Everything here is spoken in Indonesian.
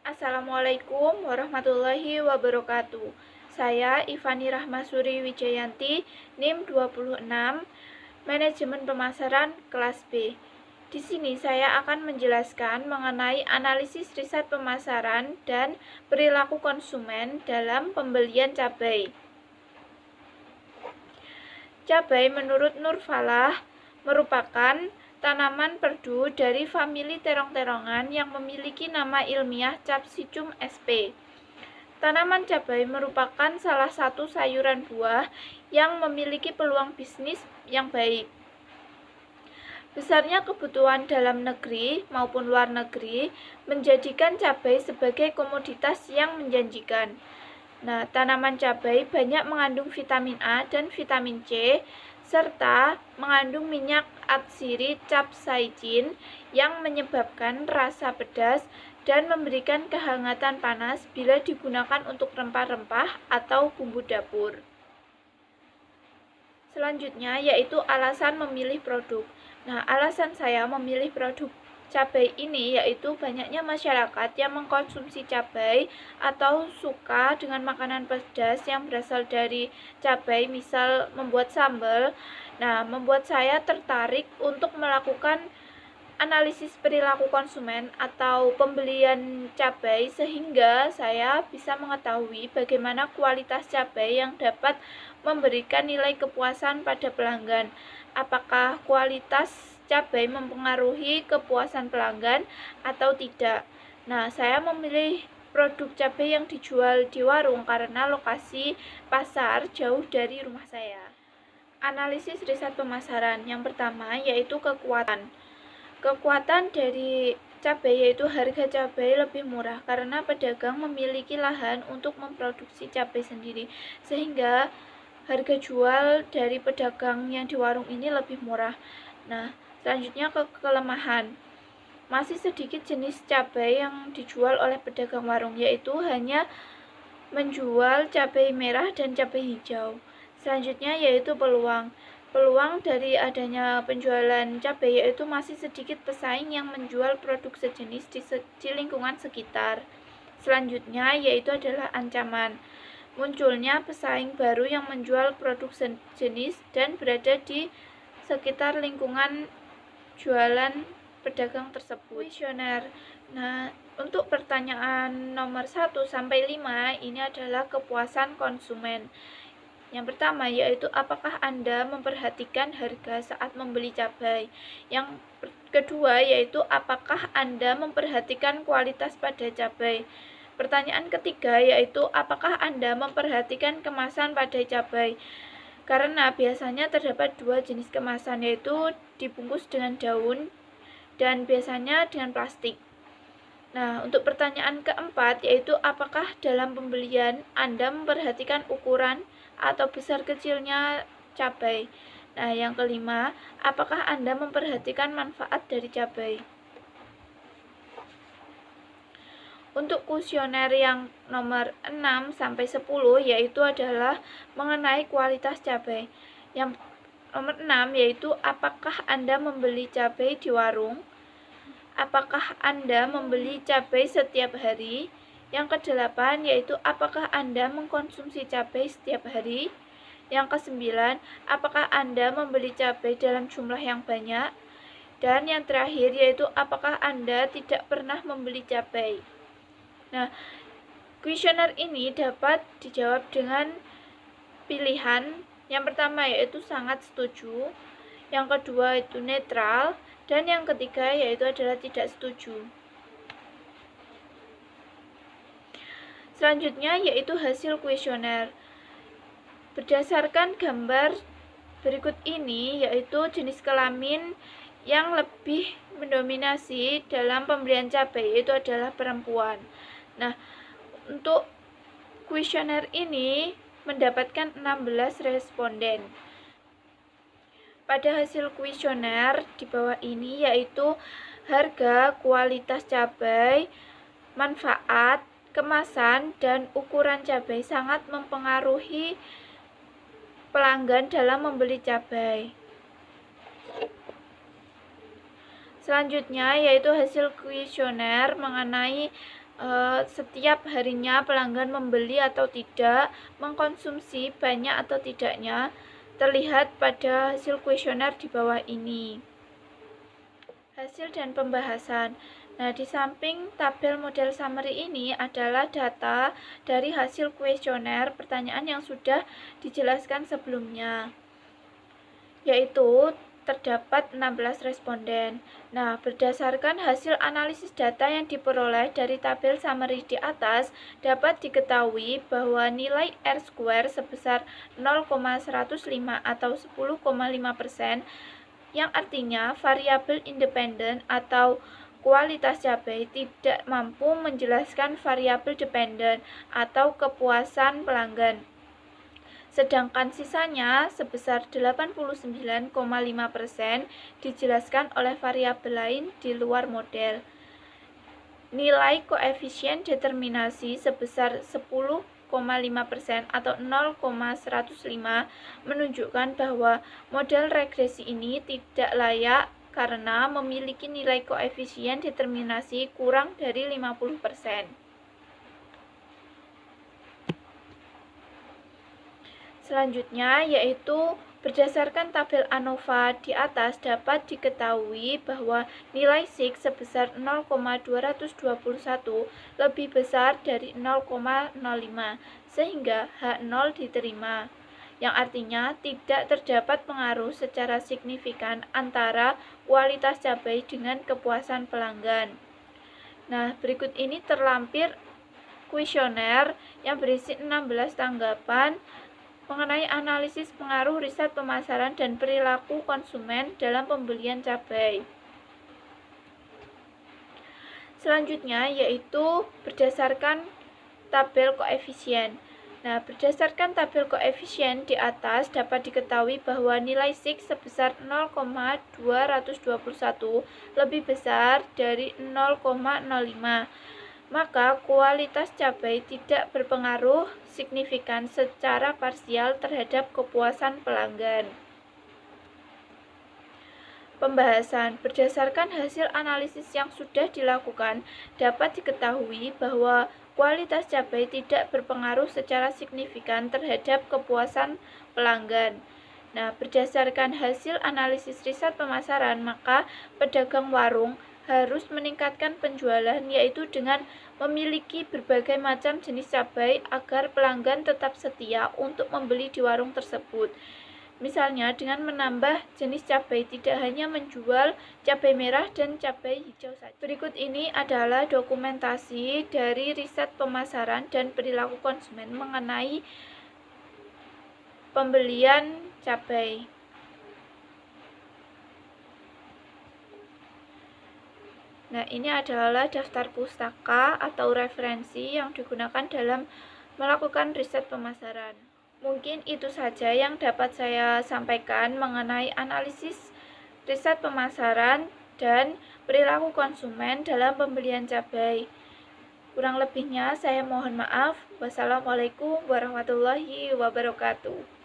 Assalamualaikum warahmatullahi wabarakatuh. Saya Ivani Rahmasuri Wijayanti, NIM 26, Manajemen Pemasaran kelas B. Di sini saya akan menjelaskan mengenai analisis riset pemasaran dan perilaku konsumen dalam pembelian cabai. Cabai menurut Nur Falah merupakan tanaman perdu dari famili terong-terongan yang memiliki nama ilmiah Capsicum sp. Tanaman cabai merupakan salah satu sayuran buah yang memiliki peluang bisnis yang baik. Besarnya kebutuhan dalam negeri maupun luar negeri menjadikan cabai sebagai komoditas yang menjanjikan. Nah, tanaman cabai banyak mengandung vitamin A dan vitamin C, serta mengandung minyak atsiri capsaicin yang menyebabkan rasa pedas dan memberikan kehangatan panas bila digunakan untuk rempah-rempah atau bumbu dapur. Selanjutnya yaitu alasan memilih produk. Nah, alasan saya memilih produk cabai ini yaitu banyaknya masyarakat yang mengkonsumsi cabai atau suka dengan makanan pedas yang berasal dari cabai, misal membuat sambal. Nah, membuat saya tertarik untuk melakukan analisis perilaku konsumen atau pembelian cabai sehingga saya bisa mengetahui bagaimana kualitas cabai yang dapat memberikan nilai kepuasan pada pelanggan. Apakah kualitas cabai mempengaruhi kepuasan pelanggan atau tidak? Nah, saya memilih produk cabai yang dijual di warung karena lokasi pasar jauh dari rumah saya. Analisis riset pemasaran yang pertama yaitu kekuatan. Kekuatan dari cabai yaitu harga cabai lebih murah karena pedagang memiliki lahan untuk memproduksi cabai sendiri, sehingga harga jual dari pedagang yang di warung ini lebih murah. Nah, selanjutnya ke kelemahan. Masih sedikit jenis cabai yang dijual oleh pedagang warung, yaitu hanya menjual cabai merah dan cabai hijau. Selanjutnya yaitu peluang. Peluang dari adanya penjualan cabai yaitu masih sedikit pesaing yang menjual produk sejenis di lingkungan sekitar. Selanjutnya yaitu adalah ancaman. Munculnya pesaing baru yang menjual produk sejenis dan berada di sekitar lingkungan jualan pedagang tersebut. Kuesioner. Nah, untuk pertanyaan nomor 1 sampai 5 ini adalah kepuasan konsumen. Yang pertama yaitu apakah Anda memperhatikan harga saat membeli cabai. Yang kedua yaitu apakah Anda memperhatikan kualitas pada cabai. Pertanyaan ketiga yaitu apakah Anda memperhatikan kemasan pada cabai. Karena biasanya terdapat dua jenis kemasan, yaitu dibungkus dengan daun dan biasanya dengan plastik. Nah, untuk pertanyaan keempat yaitu apakah dalam pembelian Anda memperhatikan ukuran atau besar kecilnya cabai. Nah, yang kelima, apakah Anda memperhatikan manfaat dari cabai. Untuk kuesioner yang nomor 6 sampai 10 yaitu adalah mengenai kualitas cabai. Yang nomor 6 yaitu apakah Anda membeli cabai di warung? Apakah Anda membeli cabai setiap hari? Yang ke-8 yaitu apakah Anda mengkonsumsi cabai setiap hari? Yang ke-9, apakah Anda membeli cabai dalam jumlah yang banyak? Dan yang terakhir yaitu apakah Anda tidak pernah membeli cabai? Nah, kuesioner ini dapat dijawab dengan pilihan. Yang pertama yaitu sangat setuju, yang kedua itu netral, dan yang ketiga yaitu adalah tidak setuju. Selanjutnya yaitu hasil kuesioner. Berdasarkan gambar berikut ini yaitu jenis kelamin yang lebih mendominasi dalam pembelian cabai yaitu adalah perempuan. Nah, untuk kuesioner ini mendapatkan 16 responden. Pada hasil kuesioner di bawah ini yaitu harga, kualitas cabai, manfaat, kemasan, dan ukuran cabai sangat mempengaruhi pelanggan dalam membeli cabai. Selanjutnya yaitu hasil kuesioner mengenai setiap harinya pelanggan membeli atau tidak, mengkonsumsi banyak atau tidaknya, terlihat pada hasil kuesioner di bawah ini. Hasil dan pembahasan. Nah, di samping tabel model summary ini adalah data dari hasil kuesioner pertanyaan yang sudah dijelaskan sebelumnya, yaitu terdapat 16 responden. Nah, berdasarkan hasil analisis data yang diperoleh dari tabel summary di atas, dapat diketahui bahwa nilai R-square sebesar 0,105 atau 10,5%, yang artinya variabel independen atau kualitas cabai tidak mampu menjelaskan variabel dependen atau kepuasan pelanggan. Sedangkan sisanya sebesar 89,5% dijelaskan oleh variabel lain di luar model. Nilai koefisien determinasi sebesar 10,5% atau 0,105 menunjukkan bahwa model regresi ini tidak layak karena memiliki nilai koefisien determinasi kurang dari 50%. Selanjutnya yaitu berdasarkan tabel ANOVA di atas dapat diketahui bahwa nilai SIK sebesar 0,221 lebih besar dari 0,05 sehingga H0 diterima, yang artinya tidak terdapat pengaruh secara signifikan antara kualitas cabai dengan kepuasan pelanggan. Nah, berikut ini terlampir kuesioner yang berisi 16 tanggapan mengenai analisis pengaruh riset pemasaran dan perilaku konsumen dalam pembelian cabai. Selanjutnya yaitu berdasarkan tabel koefisien. Nah, berdasarkan tabel koefisien di atas dapat diketahui bahwa nilai SIK sebesar 0,221 lebih besar dari 0,05. Maka kualitas cabai tidak berpengaruh signifikan secara parsial terhadap kepuasan pelanggan. Pembahasan. Berdasarkan hasil analisis yang sudah dilakukan, dapat diketahui bahwa kualitas cabai tidak berpengaruh secara signifikan terhadap kepuasan pelanggan. Nah, berdasarkan hasil analisis riset pemasaran, maka pedagang warung harus meningkatkan penjualan, yaitu dengan memiliki berbagai macam jenis cabai agar pelanggan tetap setia untuk membeli di warung tersebut. Misalnya dengan menambah jenis cabai, tidak hanya menjual cabai merah dan cabai hijau saja. Berikut ini adalah dokumentasi dari riset pemasaran dan perilaku konsumen mengenai pembelian cabai. Nah, ini adalah daftar pustaka atau referensi yang digunakan dalam melakukan riset pemasaran. Mungkin itu saja yang dapat saya sampaikan mengenai analisis riset pemasaran dan perilaku konsumen dalam pembelian cabai. Kurang lebihnya saya mohon maaf. Wassalamualaikum warahmatullahi wabarakatuh.